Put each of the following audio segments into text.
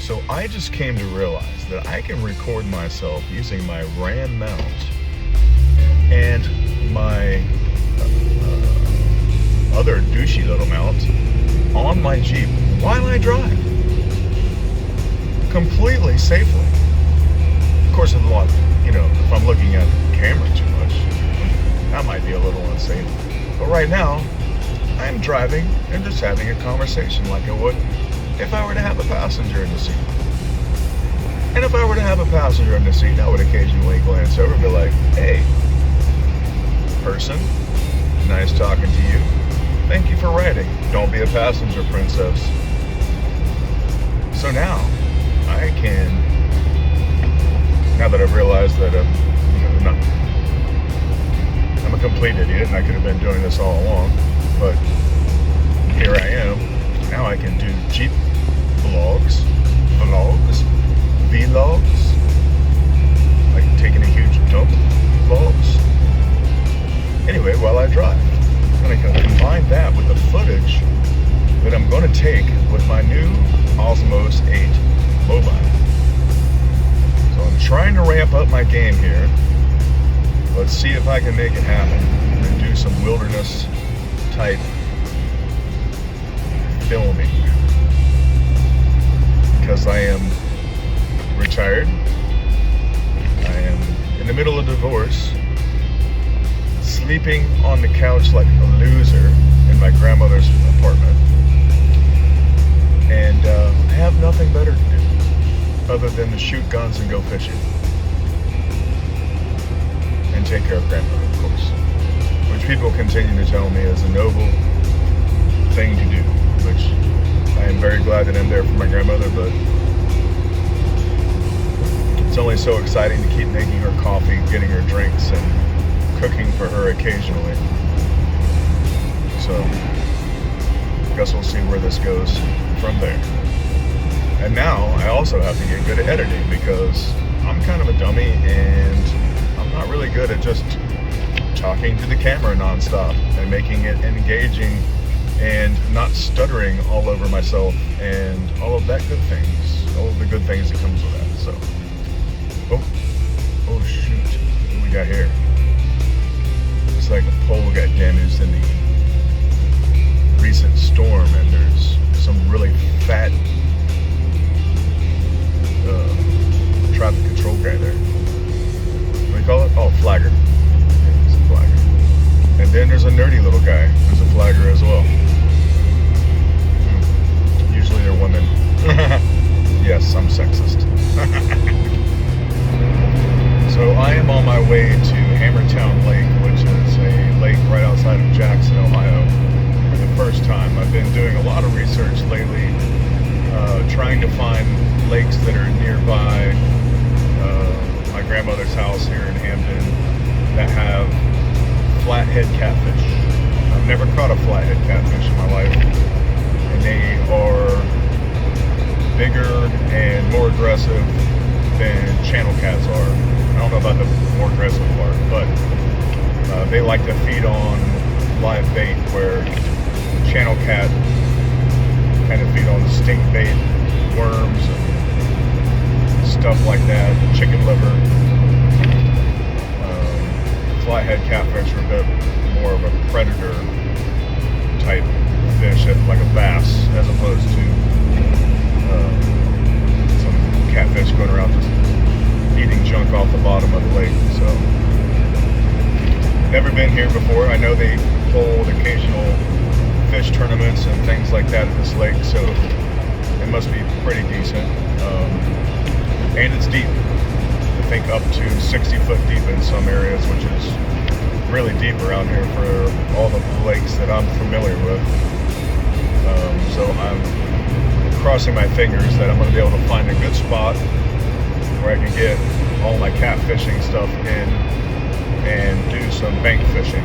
So I just came to realize that I can record myself using my RAM mount and my other douchey little mount on my Jeep while I drive. Completely safely. Of course, if I'm looking at the camera too much, that might be a little unsafe. But right now, I'm driving and just having a conversation like I would if I were to have a passenger in the seat. And if I were to have a passenger in the seat, I would occasionally glance over and be like, hey, person, nice talking to you. Thank you for riding. Don't be a passenger, princess. So now, I can, now that I've realized that I'm a complete idiot and I could have been doing this all along, but here I am. Now I can do Jeep vlogs, like taking a huge dump vlogs. Anyway, while I drive, I'm going to combine that with the footage that I'm going to take with my new Osmos 8 mobile. So I'm trying to ramp up my game here. Let's see if I can make it happen and do some wilderness type filming. Because I am retired. I am in the middle of divorce, sleeping on the couch like a loser in my grandmother's apartment. And I have nothing better to do other than to shoot guns and go fishing. And take care of grandmother, of course. Which people continue to tell me is a noble thing to do. Which I am very glad that I'm there for my grandmother, but it's only so exciting to keep making her coffee, getting her drinks, and cooking for her occasionally. So, I guess we'll see where this goes from there. And now, I also have to get good at editing because I'm kind of a dummy and I'm not really good at just talking to the camera nonstop and making it engaging and not stuttering all over myself and all of that good things, all of the good things that comes with that. So, oh shoot, what do we got here? Looks like a pole got damaged in the recent storm, and there's some really fat traffic control guy there. What do you call it? Oh, flagger. Yeah, it's a flagger. And then there's a nerdy little guy who's a flagger as well. Usually they're women. Yes, I'm sexist. So I am on my way to Hammertown Lake, which is a lake right outside of Jackson, Ohio, for the first time. I've been doing a lot of research lately, trying to find lakes that are nearby my grandmother's house here in Hamden that have flathead catfish. I've never caught a flathead catfish in my life, and they are bigger and more aggressive than channel cats are. I don't know about the more aggressive part, but they like to feed on live bait, where channel cat kind of feed on the stink bait, worms, and stuff like that, chicken liver. Flathead catfish are a bit more of a predator type fish, like a bass, as opposed to some catfish going around just eating junk off the bottom of the lake. So, never been here before. I know they hold occasional fish tournaments and things like that at this lake, so it must be pretty decent. And it's deep. I think up to 60 foot deep in some areas, which is really deep around here for all the lakes that I'm familiar with. So I'm crossing my fingers that I'm going to be able to find a good spot where I can get all my catfishing stuff in and do some bank fishing.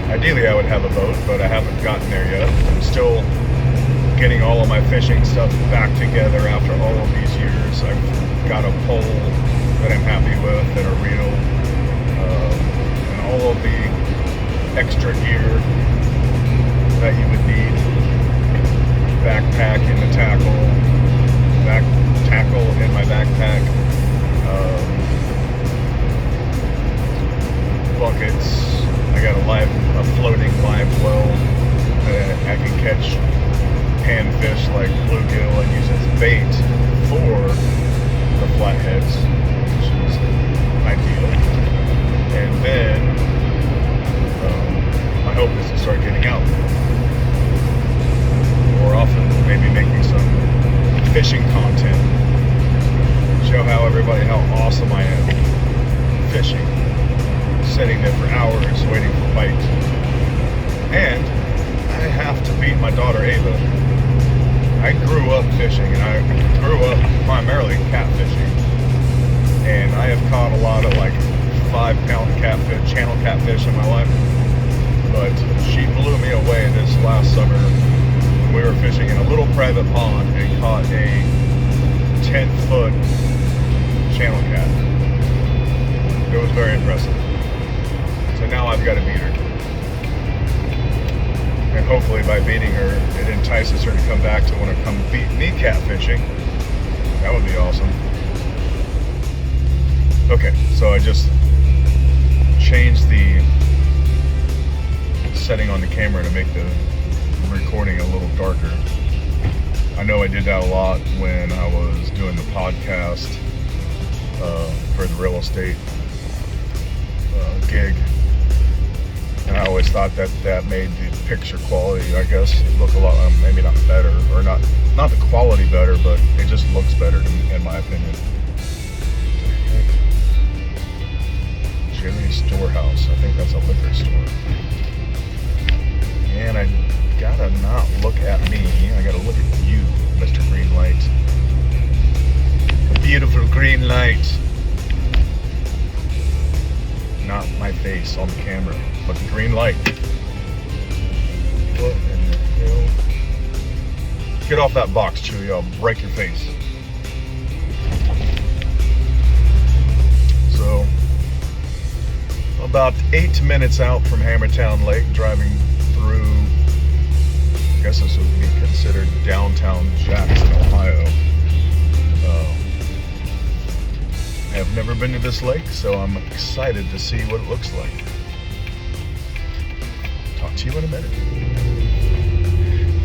Ideally I would have a boat, but I haven't gotten there yet. I'm still getting all of my fishing stuff back together after all of these years. I've got a pole that I'm happy with, and a reel, and all of the extra gear that you would need, backpack catch panfish like bluegill and use as bait for the flatheads, which is ideal. And then my hope is to start getting out more often, maybe making some fishing content, show how awesome I am fishing, sitting there for hours waiting for bites. And I have to beat my daughter Ava. I grew up fishing, and I grew up primarily catfishing, and I have caught a lot of like 5-pound catfish, channel catfish in my life. But she blew me away this last summer when we were fishing in a little private pond and caught a 10-foot channel cat. It was very impressive. So now I've got to beat her. And hopefully by beating her, it entices her to come back to want to come beat me catfishing. That would be awesome. Okay, so I just changed the setting on the camera to make the recording a little darker. I know I did that a lot when I was doing the podcast for the real estate gig, and I always thought that made the picture quality, I guess, look a lot, maybe not better, or not the quality better, but it just looks better in my opinion. Jimmy's Storehouse, I think that's a liquor store. And I gotta not look at me, I gotta look at you, Mr. Green Light. The beautiful green light. Not my face on the camera, but the green light. What in the hell? Get off that box, Chewy, I'll break your face. So, about 8 minutes out from Hammertown Lake, driving through, I guess this would be considered downtown Jackson, Ohio. I have never been to this lake, so I'm excited to see what it looks like. Talk to you in a minute.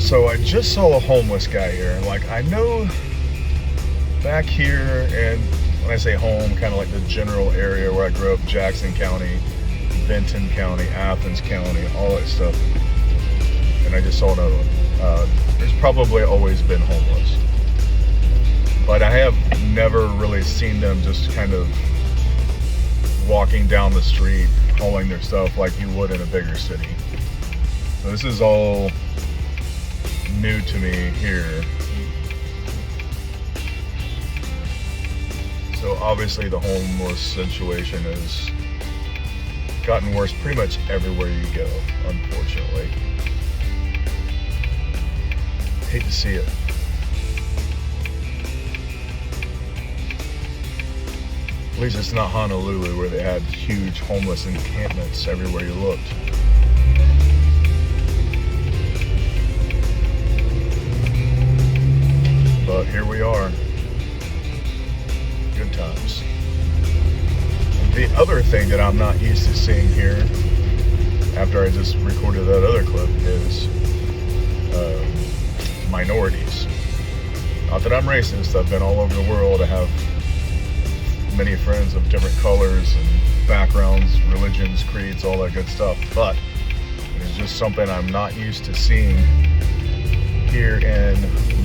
So I just saw a homeless guy here, and like I know back here, and when I say home, kind of like the general area where I grew up, Jackson County, Benton County, Athens County, all that stuff. And I just saw another one. There's probably always been homeless, but I have never really seen them just kind of walking down the street hauling their stuff like you would in a bigger city. So this is all new to me here. So obviously the homeless situation has gotten worse pretty much everywhere you go, unfortunately. Hate to see it. At least it's not Honolulu where they had huge homeless encampments everywhere you looked. But here we are. Good times. And the other thing that I'm not used to seeing here, after I just recorded that other clip, is minorities. Not that I'm racist, I've been all over the world. I have many friends of different colors and backgrounds, religions, creeds, all that good stuff, but it's just something I'm not used to seeing here in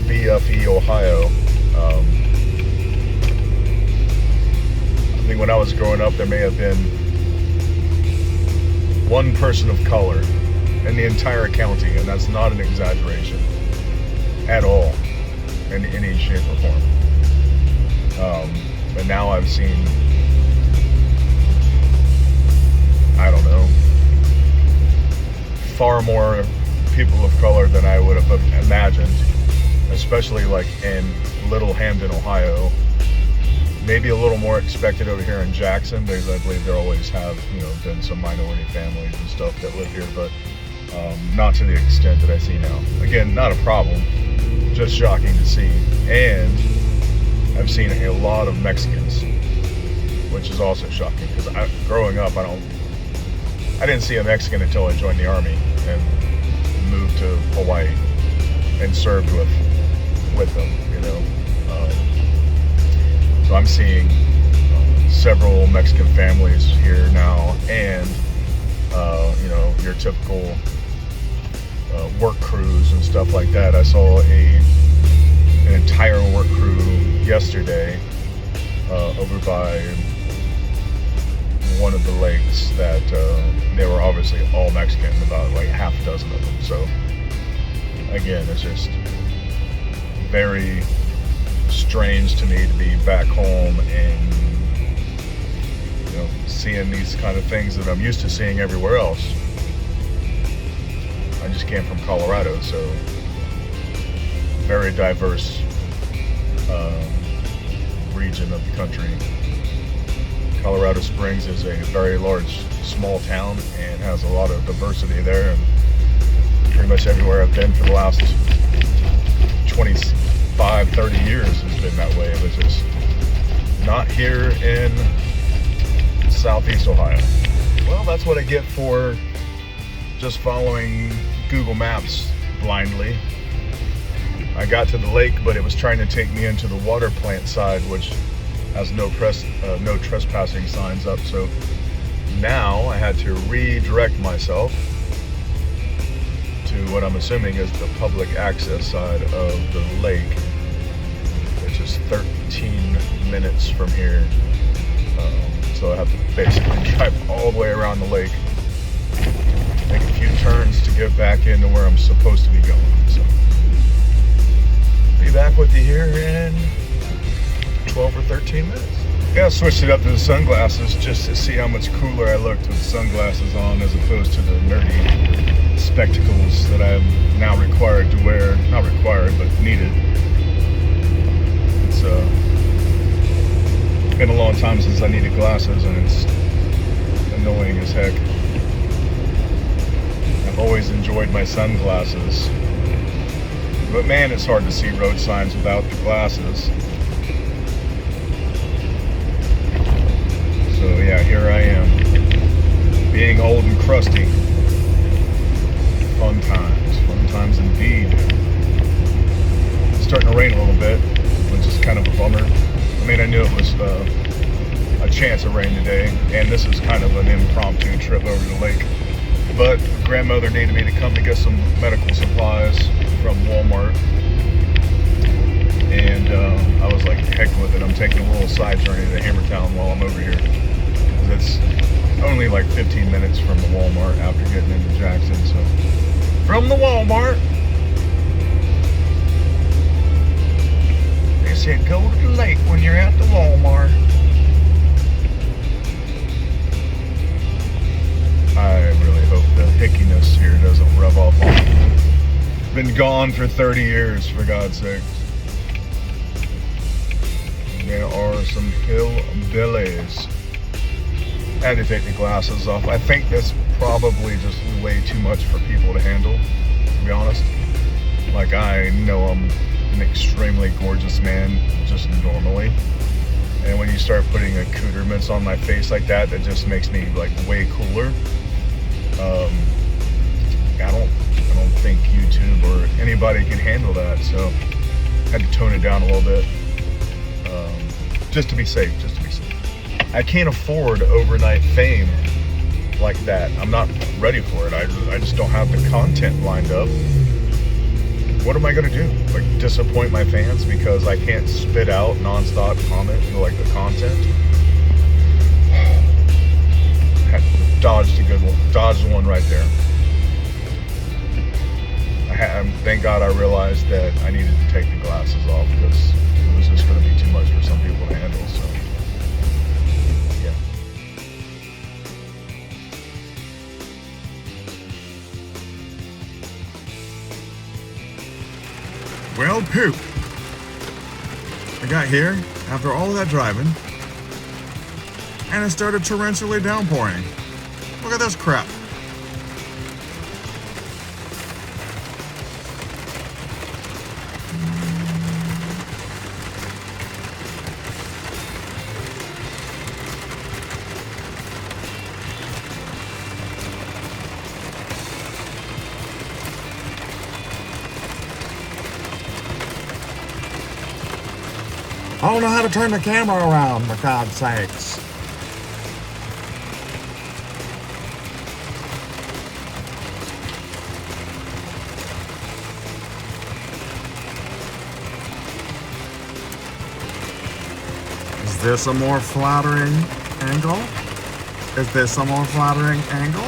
BFE, Ohio. I think when I was growing up, there may have been one person of color in the entire county, and that's not an exaggeration at all, in any shape or form. But now I've seen, I don't know, far more people of color than I would have imagined, especially like in Little Hamden, Ohio. Maybe a little more expected over here in Jackson, because I believe there always have, been some minority families and stuff that live here, but not to the extent that I see now. Again, not a problem, just shocking to see. And I've seen a lot of Mexicans, which is also shocking, because growing up, I didn't see a Mexican until I joined the Army and moved to Hawaii. and served with them, you know. So I'm seeing several Mexican families here now, and you know, your typical work crews and stuff like that. I saw an entire work crew yesterday over by one of the lakes that they were obviously all Mexican, about like half a dozen of them. So again, it's just very strange to me to be back home and, you know, seeing these kind of things that I'm used to seeing everywhere else. I just came from Colorado, so very diverse region of the country. Colorado Springs is a very large, small town and has a lot of diversity there, and pretty much everywhere I've been for the last 25, 30 years has been that way, which is not here in Southeast Ohio. Well, that's what I get for just following Google Maps blindly. I got to the lake, but it was trying to take me into the water plant side, which has no trespassing signs up. So now I had to redirect myself to what I'm assuming is the public access side of the lake, which is 13 minutes from here. So I have to basically drive all the way around the lake, make a few turns to get back into where I'm supposed to be going. So be back with you here in 12 or 13 minutes. Yeah, I switched it up to the sunglasses just to see how much cooler I looked with sunglasses on, as opposed to the nerdy spectacles that I'm now required to wear. Not required, but needed. It's been a long time since I needed glasses, and it's annoying as heck. I've always enjoyed my sunglasses, but man, it's hard to see road signs without the glasses. So yeah, here I am, being old and crusty. Fun times indeed. It's starting to rain a little bit, which is kind of a bummer. I mean, I knew it was a chance of rain today, and this is kind of an impromptu trip over the lake. But grandmother needed me to come to get some medical supplies from Walmart, and I was like, heck with it, I'm taking a little side journey to Hammertown while I'm over here. It's only like 15 minutes from the Walmart after getting into Jackson. So from the Walmart, they said go to the lake when you're at the Walmart. I really hope the hickiness here doesn't rub off on me. Been gone for 30 years, for God's sakes. There are some hillbillies. I had to take the glasses off. I think that's probably just way too much for people to handle, to be honest. Like, I know I'm an extremely gorgeous man, just normally. And when you start putting accoutrements on my face like that, that just makes me like way cooler. I don't think YouTube or anybody can handle that, so I had to tone it down a little bit, just to be safe. I can't afford overnight fame like that. I'm not ready for it. I just don't have the content lined up. What am I gonna do? Like, disappoint my fans because I can't spit out nonstop comment to like the content? Dodged a good one. Dodged one right there. Thank God I realized that I needed to take the glasses off because it was just going to be too much for some people to handle. So, yeah. Well, poop. I got here after all that driving, and it started torrentially downpouring. Look at this crap. I don't know how to turn the camera around, for God's sakes. Is this a more flattering angle? Is this a more flattering angle?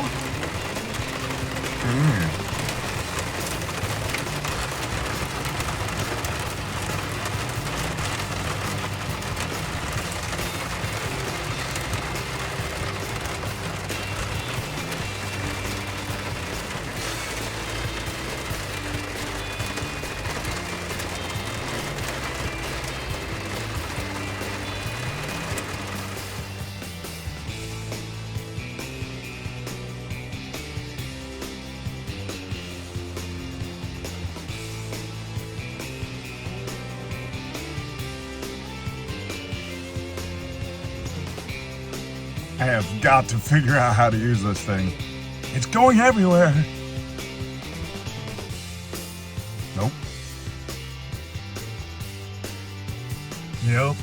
I have got to figure out how to use this thing. It's going everywhere. Nope. Yep.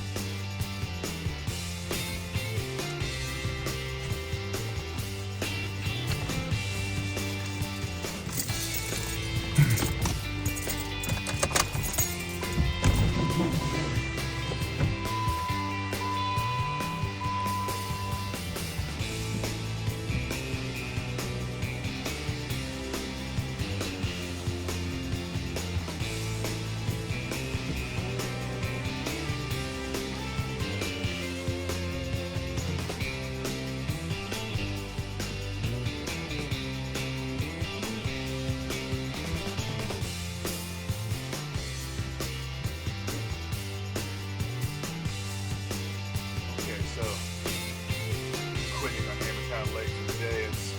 Quitting on Hammertown Lake for the day. It's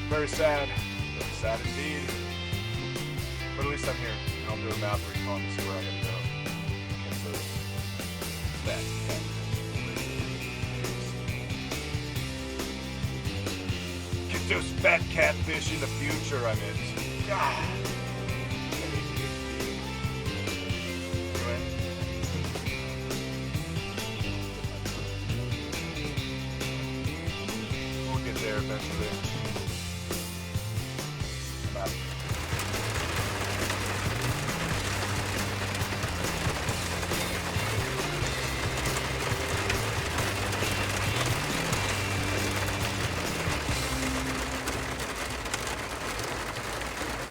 very sad indeed. But at least I'm here. I'll do a map recon to see where I gotta go. It's that catfish. Get those fat catfish in the future, I meant. God. We'll get there eventually.